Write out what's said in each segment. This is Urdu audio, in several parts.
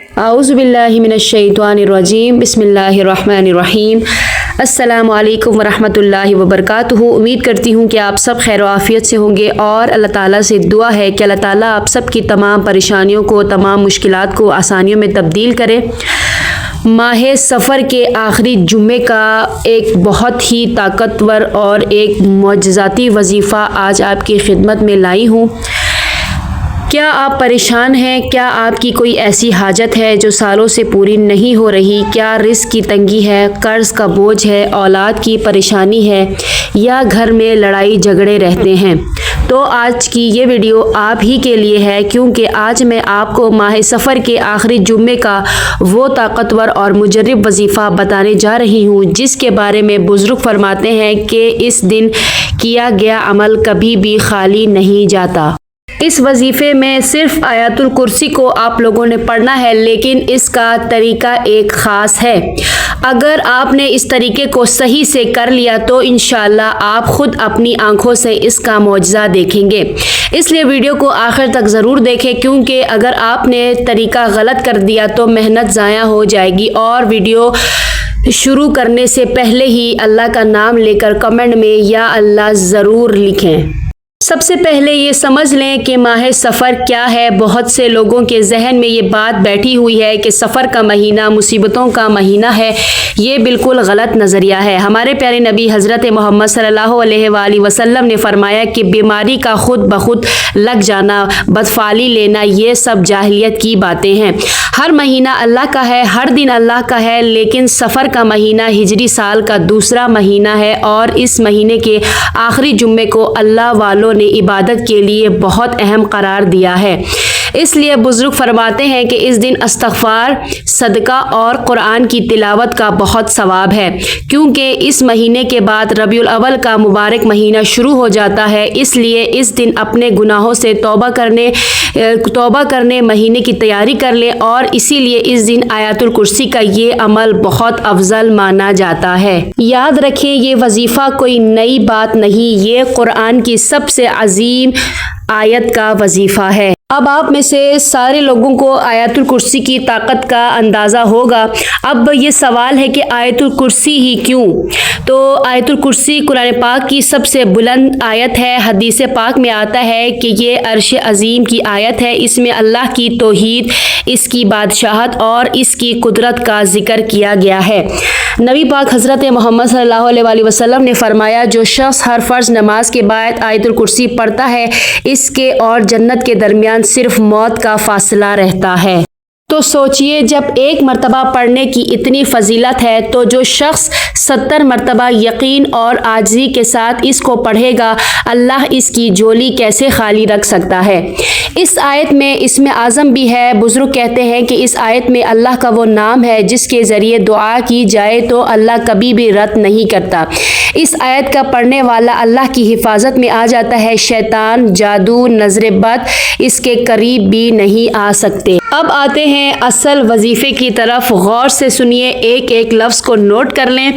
اعوذ باللہ من الشیطان الرجیم بسم اللہ الرحمن الرحیم السلام علیکم ورحمۃ اللہ وبرکاتہ۔ امید کرتی ہوں کہ آپ سب خیر و عافیت سے ہوں گے اور اللہ تعالیٰ سے دعا ہے کہ اللہ تعالیٰ آپ سب کی تمام پریشانیوں کو، تمام مشکلات کو آسانیوں میں تبدیل کرے۔ ماہ سفر کے آخری جمعے کا ایک بہت ہی طاقتور اور ایک معجزاتی وظیفہ آج آپ کی خدمت میں لائی ہوں۔ کیا آپ پریشان ہیں؟ کیا آپ کی کوئی ایسی حاجت ہے جو سالوں سے پوری نہیں ہو رہی؟ کیا رزق کی تنگی ہے، قرض کا بوجھ ہے، اولاد کی پریشانی ہے یا گھر میں لڑائی جھگڑے رہتے ہیں؟ تو آج کی یہ ویڈیو آپ ہی کے لیے ہے، کیونکہ آج میں آپ کو ماہ سفر کے آخری جمعے کا وہ طاقتور اور مجرب وظیفہ بتانے جا رہی ہوں جس کے بارے میں بزرگ فرماتے ہیں کہ اس دن کیا گیا عمل کبھی بھی خالی نہیں جاتا۔ اس وظیفے میں صرف آیت الکرسی کو آپ لوگوں نے پڑھنا ہے، لیکن اس کا طریقہ ایک خاص ہے۔ اگر آپ نے اس طریقے کو صحیح سے کر لیا تو انشاءاللہ آپ خود اپنی آنکھوں سے اس کا معجزہ دیکھیں گے۔ اس لیے ویڈیو کو آخر تک ضرور دیکھیں، کیونکہ اگر آپ نے طریقہ غلط کر دیا تو محنت ضائع ہو جائے گی۔ اور ویڈیو شروع کرنے سے پہلے ہی اللہ کا نام لے کر کمنٹ میں یا اللہ ضرور لکھیں۔ سب سے پہلے یہ سمجھ لیں کہ ماہ سفر کیا ہے۔ بہت سے لوگوں کے ذہن میں یہ بات بیٹھی ہوئی ہے کہ سفر کا مہینہ مصیبتوں کا مہینہ ہے۔ یہ بالکل غلط نظریہ ہے۔ ہمارے پیارے نبی حضرت محمد صلی اللہ علیہ وآلہ وسلم نے فرمایا کہ بیماری کا خود بخود لگ جانا، بدفعلی لینا، یہ سب جاہلیت کی باتیں ہیں۔ ہر مہینہ اللہ کا ہے، ہر دن اللہ کا ہے، لیکن سفر کا مہینہ ہجری سال کا دوسرا مہینہ ہے اور اس مہینے کے آخری جمعے کو اللہ والوں نے عبادت کے لیے بہت اہم قرار دیا ہے۔ اس لیے بزرگ فرماتے ہیں کہ اس دن استغفار، صدقہ اور قرآن کی تلاوت کا بہت ثواب ہے، کیونکہ اس مہینے کے بعد ربیع الاول کا مبارک مہینہ شروع ہو جاتا ہے۔ اس لیے اس دن اپنے گناہوں سے توبہ کرنے مہینے کی تیاری کر لیں، اور اسی لیے اس دن آیت الکرسی کا یہ عمل بہت افضل مانا جاتا ہے۔ یاد رکھیں، یہ وظیفہ کوئی نئی بات نہیں، یہ قرآن کی سب سے عظیم آیت کا وظیفہ ہے۔ اب آپ میں سے سارے لوگوں کو آیت الکرسی کی طاقت کا اندازہ ہوگا۔ اب یہ سوال ہے کہ آیت الکرسی ہی کیوں؟ تو آیت الکرسی قرآن پاک کی سب سے بلند آیت ہے۔ حدیث پاک میں آتا ہے کہ یہ عرش عظیم کی آیت ہے۔ اس میں اللہ کی توحید، اس کی بادشاہت اور اس کی قدرت کا ذکر کیا گیا ہے۔ نبی پاک حضرت محمد صلی اللہ علیہ وآلہ وسلم نے فرمایا، جو شخص ہر فرض نماز کے بعد آیت الکرسی پڑھتا ہے، اس کے اور جنت کے درمیان صرف موت کا فاصلہ رہتا ہے۔ تو سوچئے، جب ایک مرتبہ پڑھنے کی اتنی فضیلت ہے تو جو شخص 70 مرتبہ یقین اور عاجزی کے ساتھ اس کو پڑھے گا، اللہ اس کی جھولی کیسے خالی رکھ سکتا ہے؟ اس آیت میں اسم اعظم بھی ہے۔ بزرگ کہتے ہیں کہ اس آیت میں اللہ کا وہ نام ہے جس کے ذریعے دعا کی جائے تو اللہ کبھی بھی رد نہیں کرتا۔ اس آیت کا پڑھنے والا اللہ کی حفاظت میں آ جاتا ہے۔ شیطان، جادو، نظر بد اس کے قریب بھی نہیں آ سکتے۔ اب آتے ہیں اصل وظیفے کی طرف۔ غور سے سنیے، ایک ایک لفظ کو نوٹ کر لیں۔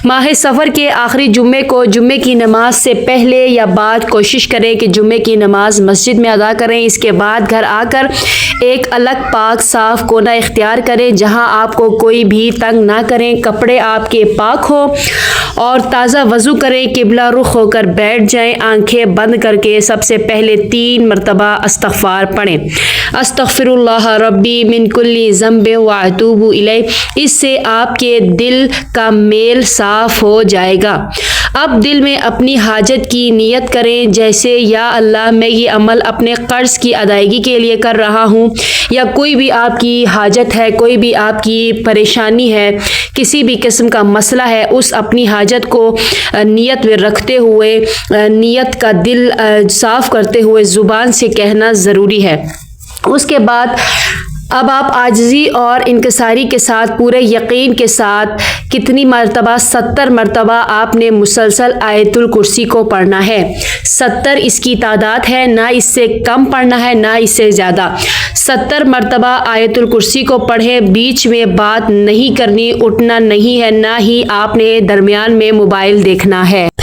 ماہ سفر کے آخری جمعے کو جمعے کی نماز سے پہلے یا بعد کوشش کریں کہ جمعے کی نماز مسجد میں ادا کریں۔ اس کے بعد گھر آ کر ایک الگ پاک صاف کونا اختیار کریں جہاں آپ کو کوئی بھی تنگ نہ کریں۔ کپڑے آپ کے پاک ہو اور تازہ وضو کریں۔ قبلہ رخ ہو کر بیٹھ جائیں۔ آنکھیں بند کر کے سب سے پہلے 3 مرتبہ استغفار پڑھیں۔ استغفر اللہ ربی من کل ذنب واتوب الیہ۔ اس سے آپ کے دل کا میل صاف ہو جائے گا۔ اب دل میں اپنی حاجت کی نیت کریں، جیسے یا اللہ میں یہ عمل اپنے قرض کی ادائیگی کے لیے کر رہا ہوں، یا کوئی بھی آپ کی حاجت ہے، کوئی بھی آپ کی پریشانی ہے، کسی بھی قسم کا مسئلہ ہے، اس اپنی حاجت کو نیت میں رکھتے ہوئے، نیت کا دل صاف کرتے ہوئے زبان سے کہنا ضروری ہے۔ اس کے بعد اب آپ عاجزی اور انکساری کے ساتھ، پورے یقین کے ساتھ کتنی مرتبہ؟ 70 مرتبہ آپ نے مسلسل آیت الکرسی کو پڑھنا ہے۔ 70 اس کی تعداد ہے، نہ اس سے کم پڑھنا ہے نہ اس سے زیادہ۔ 70 مرتبہ آیت الکرسی کو پڑھیں۔ بیچ میں بات نہیں کرنی، اٹھنا نہیں ہے، نہ ہی آپ نے درمیان میں موبائل دیکھنا ہے۔